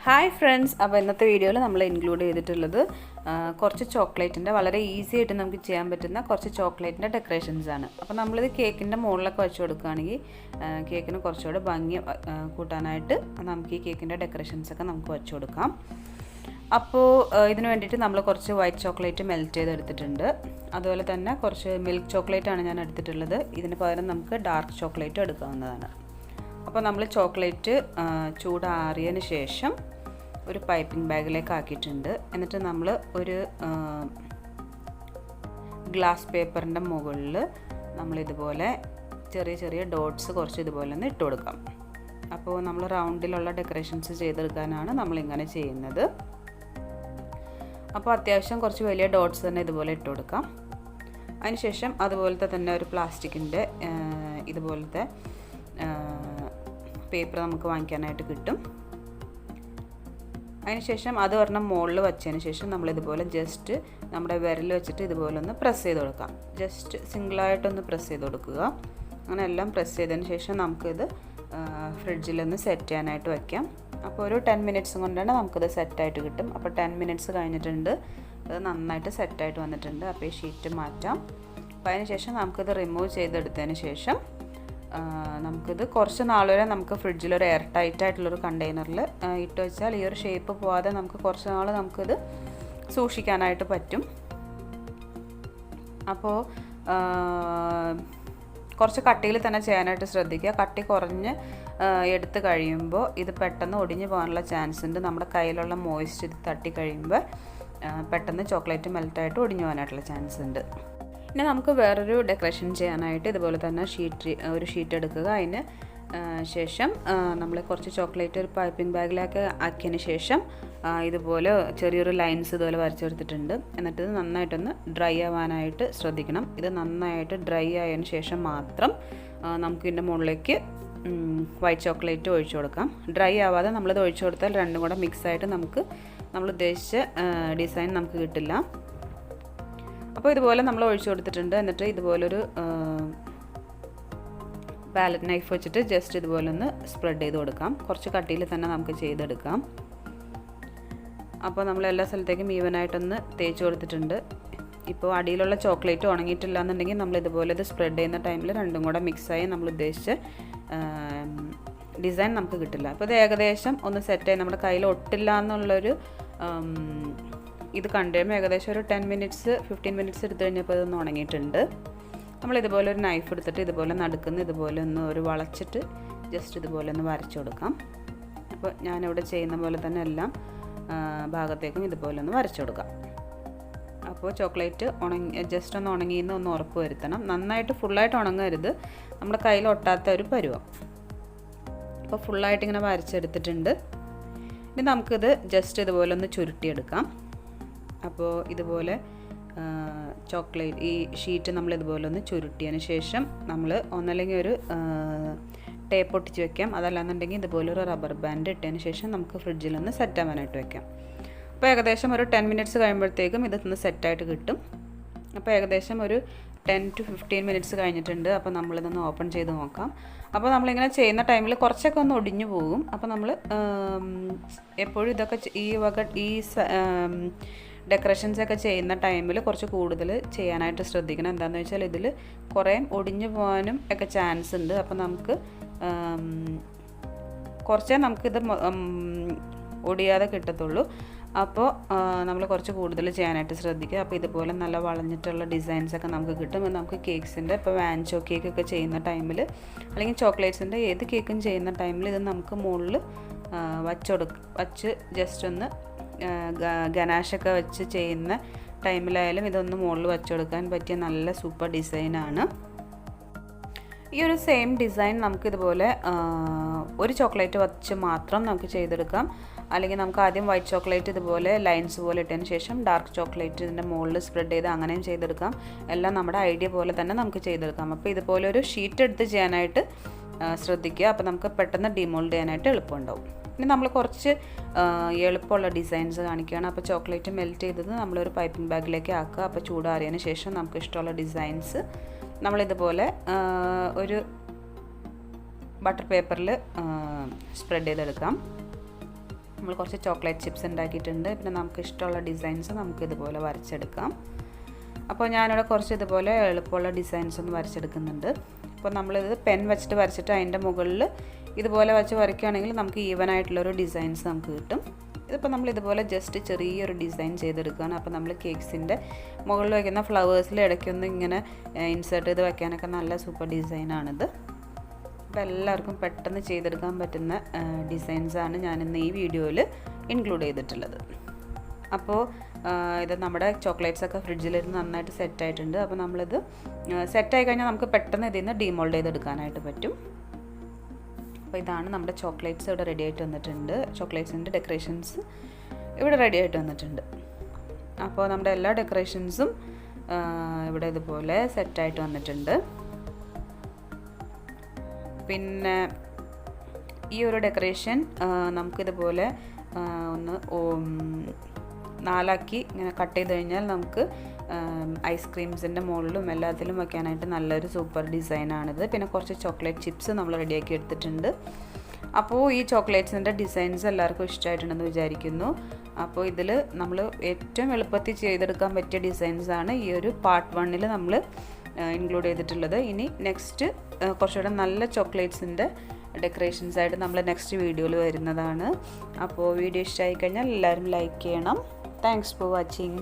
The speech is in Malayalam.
ഹായ് ഫ്രണ്ട്സ്, അപ്പോൾ ഇന്നത്തെ വീഡിയോയിൽ നമ്മൾ ഇൻക്ലൂഡ് ചെയ്തിട്ടുള്ളത് കുറച്ച് ചോക്ലേറ്റിൻ്റെ വളരെ ഈസി ആയിട്ട് നമുക്ക് ചെയ്യാൻ പറ്റുന്ന കുറച്ച് ചോക്ലേറ്റിൻ്റെ ഡെക്കറേഷൻസ് ആണ്. അപ്പോൾ നമ്മളിത് കേക്കിൻ്റെ മുകളിലൊക്കെ വെച്ച് കൊടുക്കുകയാണെങ്കിൽ കേക്കിന് കുറച്ചുകൂടെ ഭംഗി കൂട്ടാനായിട്ട് നമുക്ക് ഈ കേക്കിൻ്റെ ഡെക്കറേഷൻസൊക്കെ നമുക്ക് വെച്ച് കൊടുക്കാം. അപ്പോൾ ഇതിന് വേണ്ടിയിട്ട് നമ്മൾ കുറച്ച് വൈറ്റ് ചോക്ലേറ്റ് മെൽറ്റ് ചെയ്തെടുത്തിട്ടുണ്ട്. അതുപോലെ തന്നെ കുറച്ച് മിൽക്ക് ചോക്ലേറ്റാണ് ഞാൻ എടുത്തിട്ടുള്ളത്. ഇതിന് പകരം നമുക്ക് ഡാർക്ക് ചോക്ലേറ്റ് എടുക്കാവുന്നതാണ്. അപ്പോൾ നമ്മൾ ചോക്ലേറ്റ് ചൂടാറിയതിന് ശേഷം ഒരു പൈപ്പിംഗ് ബാഗിലേക്ക് ആക്കിയിട്ടുണ്ട്. എന്നിട്ട് നമ്മൾ ഒരു ഗ്ലാസ് പേപ്പറിൻ്റെ മുകളിൽ നമ്മളിതുപോലെ ചെറിയ ചെറിയ ഡോട്ട്സ് കുറച്ച് ഇതുപോലെ ഒന്ന് ഇട്ട് കൊടുക്കാം. അപ്പോൾ നമ്മൾ റൗണ്ടിലുള്ള ഡെക്കറേഷൻസ് ചെയ്തെടുക്കാനാണ് നമ്മളിങ്ങനെ ചെയ്യുന്നത്. അപ്പോൾ അത്യാവശ്യം കുറച്ച് വലിയ ഡോട്ട്സ് തന്നെ ഇതുപോലെ ഇട്ട് കൊടുക്കാം. അതിനുശേഷം അതുപോലത്തെ തന്നെ ഒരു പ്ലാസ്റ്റിക്കിൻ്റെ ഇതുപോലത്തെ പേപ്പർ നമുക്ക് വാങ്ങിക്കാനായിട്ട് കിട്ടും. അതിനുശേഷം അത് ഒരെണ്ണം മുകളിൽ വെച്ചതിന് ശേഷം നമ്മളിതുപോലെ ജസ്റ്റ് നമ്മുടെ വിരൽ വെച്ചിട്ട് ഇതുപോലെ ഒന്ന് പ്രസ് ചെയ്ത് കൊടുക്കാം. ജസ്റ്റ് സിംഗിളായിട്ടൊന്ന് പ്രസ് ചെയ്ത് കൊടുക്കുക. അങ്ങനെ എല്ലാം പ്രസ് ചെയ്തതിന് ശേഷം നമുക്കിത് ഫ്രിഡ്ജിലൊന്ന് സെറ്റ് ചെയ്യാനായിട്ട് വയ്ക്കാം. അപ്പോൾ ഒരു 10 മിനിറ്റ്സ് കൊണ്ടാണ് നമുക്കിത് സെറ്റായിട്ട് കിട്ടും. അപ്പോൾ 10 മിനിറ്റ്സ് കഴിഞ്ഞിട്ടുണ്ട്. അത് നന്നായിട്ട് സെറ്റായിട്ട് വന്നിട്ടുണ്ട്. അപ്പോൾ ഈ ഷീറ്റ് മാറ്റാം. അപ്പോൾ അതിന് ശേഷം നമുക്കിത് റിമൂവ് ചെയ്തെടുത്തതിന് ശേഷം നമുക്കിത് കുറച്ച് നാൾ വരെ നമുക്ക് ഫ്രിഡ്ജിലൊരു എയർ ടൈറ്റ് ആയിട്ടുള്ളൊരു കണ്ടെയ്നറിൽ ഇട്ട് വെച്ചാൽ ഈ ഒരു ഷേപ്പ് പോവാതെ നമുക്ക് കുറച്ച് നാൾ നമുക്കിത് സൂക്ഷിക്കാനായിട്ട് പറ്റും. അപ്പോൾ കുറച്ച് കട്ടിയിൽ തന്നെ ചെയ്യാനായിട്ട് ശ്രദ്ധിക്കുക. കട്ടി കുറഞ്ഞ് എടുത്ത് കഴിയുമ്പോൾ ഇത് പെട്ടെന്ന് ഒടിഞ്ഞു പോകാനുള്ള ചാൻസ് ഉണ്ട്. നമ്മുടെ കയ്യിലുള്ള മോയ്സ്റ്റ് ഇത് തട്ടി കഴിയുമ്പോൾ പെട്ടെന്ന് ചോക്ലേറ്റ് മെൽറ്റായിട്ട് ഒടിഞ്ഞു പോകാനായിട്ടുള്ള ചാൻസ് ഉണ്ട്. പിന്നെ നമുക്ക് വേറൊരു ഡെക്കറേഷൻ ചെയ്യാനായിട്ട് ഇതുപോലെ തന്നെ ഒരു ഷീറ്റ് എടുക്കുക. അതിന് ശേഷം നമ്മൾ കുറച്ച് ചോക്ലേറ്റ് ഒരു പൈപ്പിംഗ് ബാഗിലേക്ക് ആക്കിയതിന് ശേഷം ഇതുപോലെ ചെറിയൊരു ലൈൻസ് ഇതുപോലെ വരച്ചെടുത്തിട്ടുണ്ട്. എന്നിട്ട് ഇത് നന്നായിട്ടൊന്ന് ഡ്രൈ ആവാനായിട്ട് ശ്രദ്ധിക്കണം. ഇത് നന്നായിട്ട് ഡ്രൈ ആയതിന് ശേഷം മാത്രം നമുക്ക് ഇതിൻ്റെ മുകളിലേക്ക് വൈറ്റ് ചോക്ലേറ്റ് ഒഴിച്ചു കൊടുക്കാം. ഡ്രൈ ആവാതെ നമ്മളിത് ഒഴിച്ചു കൊടുത്താൽ രണ്ടും കൂടെ മിക്സായിട്ട് നമ്മൾ ഉദ്ദേശിച്ച ഡിസൈൻ നമുക്ക് കിട്ടില്ല. അപ്പോൾ ഇതുപോലെ നമ്മൾ ഒഴിച്ചു കൊടുത്തിട്ടുണ്ട്. എന്നിട്ട് ഇതുപോലൊരു പാലറ്റ് നൈഫ് വെച്ചിട്ട് ജസ്റ്റ് ഇതുപോലെ ഒന്ന് സ്പ്രെഡ് ചെയ്ത് കൊടുക്കാം. കുറച്ച് കട്ടിയിൽ തന്നെ നമുക്ക് ചെയ്തെടുക്കാം. അപ്പോൾ നമ്മൾ എല്ലാ സ്ഥലത്തേക്കും ഈവനായിട്ടൊന്ന് തേച്ച് കൊടുത്തിട്ടുണ്ട്. ഇപ്പോൾ അടിയിലുള്ള ചോക്ലേറ്റ് ഉണങ്ങിയിട്ടില്ല എന്നുണ്ടെങ്കിൽ നമ്മൾ ഇതുപോലെ ഇത് സ്പ്രെഡ് ചെയ്യുന്ന ടൈമിൽ രണ്ടും കൂടെ മിക്സായി നമ്മൾ ഉദ്ദേശിച്ച ഡിസൈൻ നമുക്ക് കിട്ടില്ല. അപ്പോൾ ഇത് ഏകദേശം ഒന്ന് സെറ്റായി നമ്മുടെ കയ്യിൽ ഒട്ടില്ല എന്നുള്ളൊരു ഇത് കണ്ടുകഴിയുമ്പോൾ ഏകദേശം ഒരു 10 മിനിറ്റ്സ് 15 മിനിറ്റ്സ് എടുത്തു കഴിഞ്ഞപ്പോൾ ഇതൊന്ന് ഉണങ്ങിയിട്ടുണ്ട്. നമ്മളിതുപോലെ ഒരു നൈഫ് എടുത്തിട്ട് ഇതുപോലെ നടുക്കുന്ന ഇതുപോലെ ഒന്ന് ഒരു വളച്ചിട്ട് ജസ്റ്റ് ഇതുപോലെ ഒന്ന് വരച്ചു കൊടുക്കാം. അപ്പോൾ ഞാനിവിടെ ചെയ്യുന്ന പോലെ തന്നെ എല്ലാം ഭാഗത്തേക്കും ഇതുപോലെ ഒന്ന് വരച്ചു കൊടുക്കാം. അപ്പോൾ ചോക്ലേറ്റ് ജസ്റ്റ് ഒന്ന് ഉണങ്ങിയെന്ന് ഒന്ന് ഉറപ്പ് വരുത്തണം. നന്നായിട്ട് ഫുള്ളായിട്ട് ഉണങ്ങരുത്, നമ്മുടെ കയ്യിൽ ഒട്ടാത്ത ഒരു പരുവം. അപ്പോൾ ഫുള്ളായിട്ട് ഇങ്ങനെ വരച്ചെടുത്തിട്ടുണ്ട്. ഇനി നമുക്കിത് ജസ്റ്റ് ഇതുപോലെ ഒന്ന് ചുരുട്ടിയെടുക്കാം. അപ്പോൾ ഇതുപോലെ ചോക്ലേറ്റ് ഈ ഷീറ്റ് നമ്മൾ ഇതുപോലെ ഒന്ന് ചുരുട്ടിയതിന് ശേഷം നമ്മൾ ഒന്നല്ലെങ്കിൽ ഒരു ടേപ്പ് ഒട്ടിച്ച് വെക്കാം. അതല്ലാന്നുണ്ടെങ്കിൽ ഇതുപോലെ ഒരു റബ്ബർ ബാൻഡ് ഇട്ടതിന് ശേഷം നമുക്ക് ഫ്രിഡ്ജിലൊന്ന് സെറ്റ് ആവാനായിട്ട് വെക്കാം. അപ്പോൾ ഏകദേശം ഒരു 10 മിനിറ്റ്സ് കഴിയുമ്പോഴത്തേക്കും ഇതൊന്ന് സെറ്റായിട്ട് കിട്ടും. അപ്പോൾ ഏകദേശം ഒരു 10 to 15 മിനിറ്റ്സ് കഴിഞ്ഞിട്ടുണ്ട്. അപ്പോൾ നമ്മളിതൊന്ന് ഓപ്പൺ ചെയ്ത് നോക്കാം. അപ്പോൾ നമ്മളിങ്ങനെ ചെയ്യുന്ന ടൈമിൽ കുറച്ചൊക്കെ ഒന്ന് ഒടിഞ്ഞു പോകും. അപ്പോൾ നമ്മൾ എപ്പോഴും ഇതൊക്കെ ഈ ഡെക്കറേഷൻസൊക്കെ ചെയ്യുന്ന ടൈമിൽ കുറച്ച് കൂടുതൽ ചെയ്യാനായിട്ട് ശ്രദ്ധിക്കണം. എന്താണെന്ന് വെച്ചാൽ ഇതിൽ കുറേ ഒടിഞ്ഞു പോകാനും ഒക്കെ ചാൻസ് ഉണ്ട്. അപ്പോൾ നമുക്ക് കുറച്ചേ നമുക്കിത് ഒടിയാതെ കിട്ടത്തുള്ളൂ. അപ്പോൾ നമ്മൾ കുറച്ച് കൂടുതൽ ചെയ്യാനായിട്ട് ശ്രദ്ധിക്കുക. അപ്പോൾ ഇതുപോലെ നല്ല വളഞ്ഞിട്ടുള്ള ഡിസൈൻസൊക്കെ നമുക്ക് കിട്ടും. നമുക്ക് കേക്ക്സിൻ്റെ ഇപ്പോൾ വാൻചോ കേക്കൊക്കെ ചെയ്യുന്ന ടൈമിൽ അല്ലെങ്കിൽ ചോക്ലേറ്റ്സിൻ്റെ ഏത് കേക്കും ചെയ്യുന്ന ടൈമിൽ ഇത് നമുക്ക് മുകളിൽ വച്ച് ജസ്റ്റ് ഒന്ന് ഗനാഷൊക്കെ വെച്ച് ചെയ്യുന്ന ടൈമിലായാലും ഇതൊന്ന് മുകളിൽ വച്ച് കൊടുക്കാൻ പറ്റിയ നല്ല സൂപ്പർ ഡിസൈനാണ്. ഈ ഒരു സെയിം ഡിസൈൻ നമുക്കിതുപോലെ ഒരു ചോക്ലേറ്റ് വച്ച് മാത്രം നമുക്ക് ചെയ്തെടുക്കാം. അല്ലെങ്കിൽ നമുക്ക് ആദ്യം വൈറ്റ് ചോക്ലേറ്റ് ഇതുപോലെ ലൈൻസ് പോലെ ഇട്ടതിന് ശേഷം ഡാർക്ക് ചോക്ലേറ്റ് ഇതിൻ്റെ മുകളിൽ സ്പ്രെഡ് ചെയ്ത് അങ്ങനെയും ചെയ്തെടുക്കാം. എല്ലാം നമ്മുടെ ഐഡിയ പോലെ തന്നെ നമുക്ക് ചെയ്തെടുക്കാം. അപ്പോൾ ഇതുപോലെ ഒരു ഷീറ്റ് എടുത്ത് ചെയ്യാനായിട്ട് ശ്രദ്ധിക്കുക. അപ്പോൾ നമുക്ക് പെട്ടെന്ന് ഡിമോൾഡ് ചെയ്യാനായിട്ട് എളുപ്പമുണ്ടാവും. ഇനി നമ്മൾ കുറച്ച് എളുപ്പമുള്ള ഡിസൈൻസ് കാണിക്കുകയാണ്. അപ്പോൾ ചോക്ലേറ്റ് മെൽറ്റ് ചെയ്തത് നമ്മളൊരു പൈപ്പിംഗ് ബാഗിലേക്ക് ആക്കുക. അപ്പോൾ ചൂടാറിയതിന് ശേഷം നമുക്ക് ഇഷ്ടമുള്ള ഡിസൈൻസ് നമ്മളിതുപോലെ ഒരു ബട്ടർ പേപ്പറിൽ സ്പ്രെഡ് ചെയ്തെടുക്കാം. നമ്മൾ കുറച്ച് ചോക്ലേറ്റ് ചിപ്സ് ഉണ്ടാക്കിയിട്ടുണ്ട്. പിന്നെ നമുക്ക് ഇഷ്ടമുള്ള ഡിസൈൻസ് നമുക്ക് ഇതുപോലെ വരച്ചെടുക്കാം. അപ്പോൾ ഞാനിവിടെ കുറച്ച് ഇതുപോലെ എളുപ്പമുള്ള ഡിസൈൻസ് ഒന്ന് വരച്ചെടുക്കുന്നുണ്ട്. അപ്പോൾ നമ്മളിത് പെൻ വെച്ചിട്ട് വരച്ചിട്ട് അതിൻ്റെ മുകളിൽ ഇതുപോലെ വെച്ച് വരയ്ക്കുകയാണെങ്കിൽ നമുക്ക് ഈവൻ ആയിട്ടുള്ളൊരു ഡിസൈൻസ് നമുക്ക് കിട്ടും. ഇതിപ്പോൾ നമ്മൾ ഇതുപോലെ ജസ്റ്റ് ചെറിയൊരു ഡിസൈൻ ചെയ്തെടുക്കുകയാണ്. അപ്പോൾ നമ്മൾ കേക്ക്സിൻ്റെ മുകളിൽ വയ്ക്കുന്ന ഫ്ലവേഴ്സിൽ ഇടയ്ക്കൊന്ന് ഇങ്ങനെ ഇൻസേർട്ട് ചെയ്ത് വയ്ക്കാനൊക്കെ നല്ല സൂപ്പർ ഡിസൈനാണിത്. അപ്പോൾ എല്ലാവർക്കും പെട്ടെന്ന് ചെയ്തെടുക്കാൻ പറ്റുന്ന ഡിസൈൻസാണ് ഞാനിന്ന് ഈ വീഡിയോയിൽ ഇൻക്ലൂഡ് ചെയ്തിട്ടുള്ളത്. അപ്പോൾ ഇത് നമ്മുടെ ചോക്ലേറ്റ്സൊക്കെ ഫ്രിഡ്ജിലിരുന്ന് നന്നായിട്ട് സെറ്റായിട്ടുണ്ട്. അപ്പോൾ നമ്മളിത് സെറ്റായി കഴിഞ്ഞാൽ നമുക്ക് പെട്ടെന്ന് ഇതിൽ നിന്ന് ഡീമോൾഡ് ചെയ്തെടുക്കാനായിട്ട് പറ്റും. അപ്പോൾ ഇതാണ് നമ്മുടെ ചോക്ലേറ്റ്സ് ഇവിടെ റെഡി ആയിട്ട് വന്നിട്ടുണ്ട്. ചോക്ലേറ്റ്സിൻ്റെ ഡെക്കറേഷൻസ് ഇവിടെ റെഡി ആയിട്ട് വന്നിട്ടുണ്ട്. അപ്പോൾ നമ്മുടെ എല്ലാ ഡെക്കറേഷൻസും ഇവിടെ ഇതുപോലെ സെറ്റായിട്ട് വന്നിട്ടുണ്ട്. പിന്നെ ഈ ഒരു ഡെക്കറേഷൻ നമുക്കിതുപോലെ ഒന്ന് 4 ഇങ്ങനെ കട്ട് ചെയ്ത് കഴിഞ്ഞാൽ നമുക്ക് ഐസ്ക്രീംസിൻ്റെ മുകളിലും എല്ലാത്തിലും വയ്ക്കാനായിട്ട് നല്ലൊരു സൂപ്പർ ഡിസൈനാണിത്. പിന്നെ കുറച്ച് ചോക്ലേറ്റ് ചിപ്സ് നമ്മൾ റെഡിയാക്കി എടുത്തിട്ടുണ്ട്. അപ്പോൾ ഈ ചോക്ലേറ്റ്സിൻ്റെ ഡിസൈൻസ് എല്ലാവർക്കും ഇഷ്ടമായിട്ടുണ്ടെന്ന് വിചാരിക്കുന്നു. അപ്പോൾ ഇതിൽ നമ്മൾ ഏറ്റവും എളുപ്പത്തിൽ ചെയ്തെടുക്കാൻ പറ്റിയ ഡിസൈൻസാണ് ഈ ഒരു പാർട്ട് 1 നമ്മൾ ഇൻക്ലൂഡ് ചെയ്തിട്ടുള്ളത്. ഇനി നെക്സ്റ്റ് കുറച്ചുകൂടെ നല്ല ചോക്ലേറ്റ്സിൻ്റെ ഡെക്കറേഷൻസായിട്ട് നമ്മൾ നെക്സ്റ്റ് വീഡിയോയിൽ വരുന്നതാണ്. അപ്പോൾ വീഡിയോ ഇഷ്ടമായി കഴിഞ്ഞാൽ എല്ലാവരും ലൈക്ക് ചെയ്യണം. Thanks for watching.